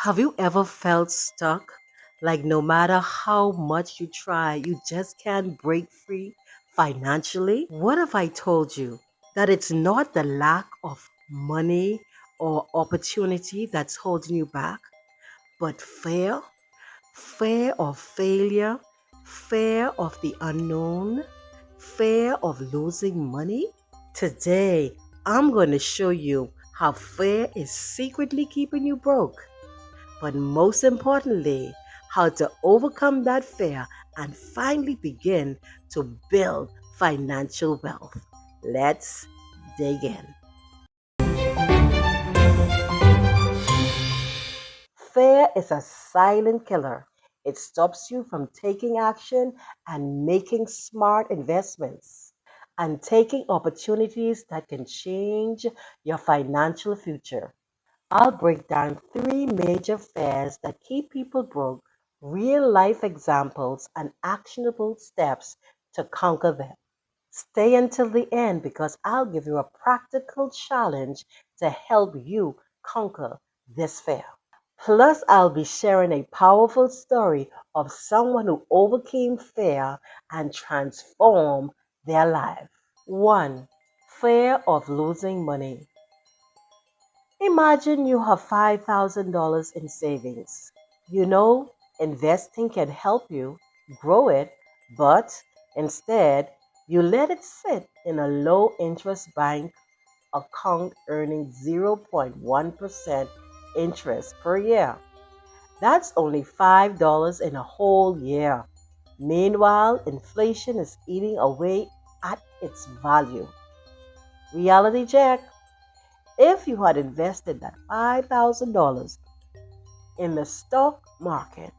Have you ever felt stuck? Like no matter how much you try, you just can't break free financially? What if I told you that it's not the lack of money or opportunity that's holding you back, but fear? Fear of failure, fear of the unknown, fear of losing money? Today, I'm going to show you how fear is secretly keeping you broke, but most importantly, how to overcome that fear and finally begin to build financial wealth. Let's dig in. Fear is a silent killer. It stops you from taking action and making smart investments and taking opportunities that can change your financial future. I'll break down three major fears that keep people broke, real life examples, and actionable steps to conquer them. Stay until the end because I'll give you a practical challenge to help you conquer this fear. Plus, I'll be sharing a powerful story of someone who overcame fear and transformed their life. 1. Fear of losing money. Imagine you have $5,000 in savings. You know, investing can help you grow it, but instead, you let it sit in a low interest bank account earning 0.1% interest per year. That's only $5 in a whole year. Meanwhile, inflation is eating away at its value. Reality check. If you had invested that $5,000 in the stock market,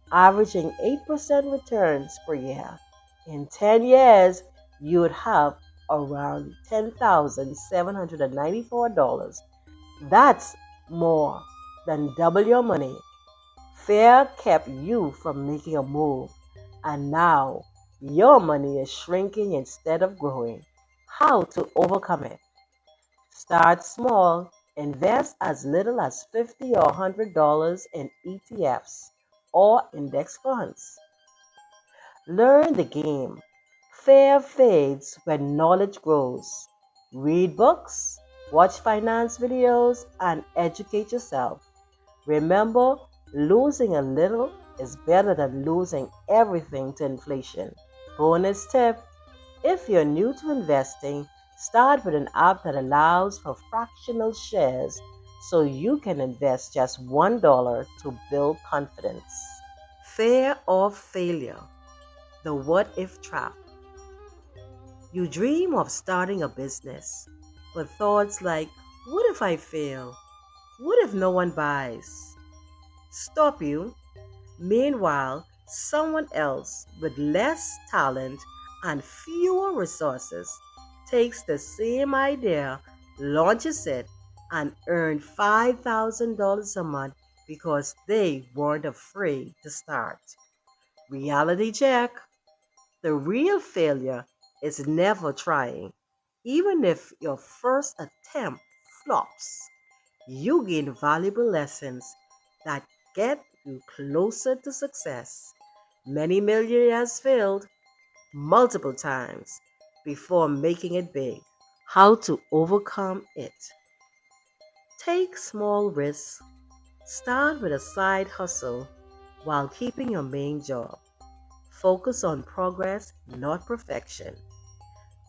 averaging 8% returns per year, in 10 years, you would have around $10,794. That's more than double your money. Fear kept you from making a move, and now your money is shrinking instead of growing. How to overcome it? Start small. Invest as little as $50 or $100 in ETFs or index funds. Learn the game. Fear fades when knowledge grows. Read books, watch finance videos, and educate yourself. Remember, losing a little is better than losing everything to inflation. Bonus tip: if you're new to investing, start with an app that allows for fractional shares so you can invest just $1 to build confidence. Fear of failure, the what if trap. You dream of starting a business, but thoughts like, what if I fail? What if no one buys? Stop you. Meanwhile, someone else with less talent and fewer resources takes the same idea, launches it, and earns $5,000 a month because they weren't afraid to start. Reality check: the real failure is never trying. Even if your first attempt flops, you gain valuable lessons that get you closer to success. Many millionaires failed multiple times before making it big. How to overcome it? Take small risks. Start with a side hustle while keeping your main job. Focus on progress, not perfection.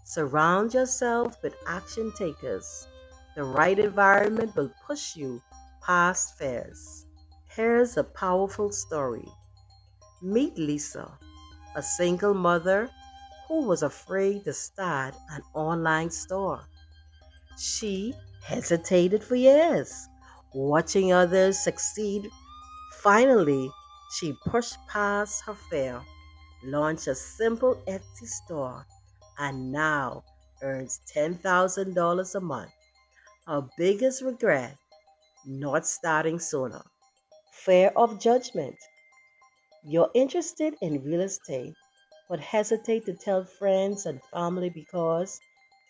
Surround yourself with action takers. The right environment will push you past fears. Here's a powerful story. Meet Lisa, a single mother who was afraid to start an online store. She hesitated for years, watching others succeed. Finally, she pushed past her fear, launched a simple Etsy store, and now earns $10,000 a month. Her biggest regret: not starting sooner. Fear of judgment. You're interested in real estate, but hesitate to tell friends and family because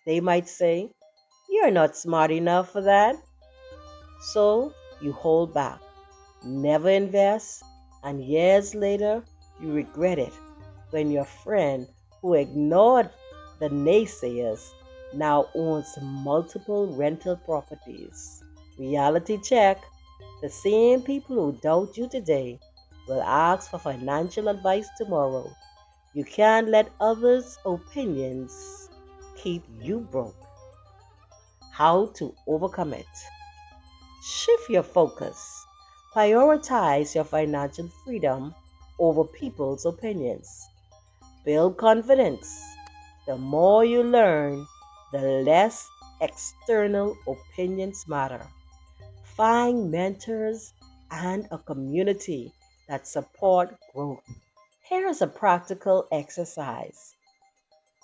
they might say, you're not smart enough for that. So you hold back. Never invest, and years later, you regret it when your friend who ignored the naysayers now owns multiple rental properties. Reality check: the same people who doubt you today will ask for financial advice tomorrow. You can't let others' opinions keep you broke. How to overcome it? Shift your focus. Prioritize your financial freedom over people's opinions. Build confidence. The more you learn, the less external opinions matter. Find mentors and a community that support growth. Here is a practical exercise.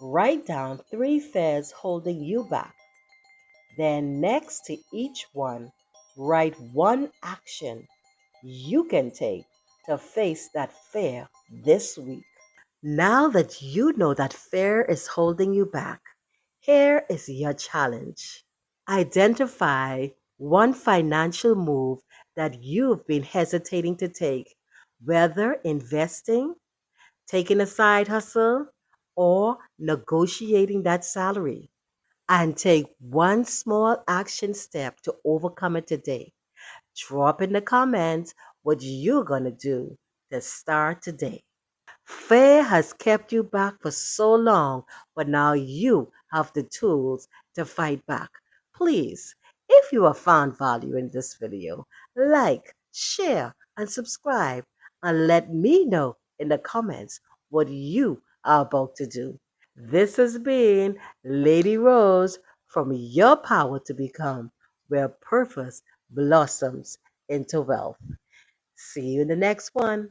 Write down 3 fears holding you back. Then, next to each one, write one action you can take to face that fear this week. Now that you know that fear is holding you back, here is your challenge. Identify one financial move that you've been hesitating to take, whether investing, taking a side hustle, or negotiating that salary. And take one small action step to overcome it today. Drop in the comments what you're going to do to start today. Fear has kept you back for so long, but now you have the tools to fight back. Please, if you have found value in this video, like, share, and subscribe, and let me know in the comments what you are about to do. This has been Lady Rose from Your Power to Become, where purpose blossoms into wealth. See you in the next one.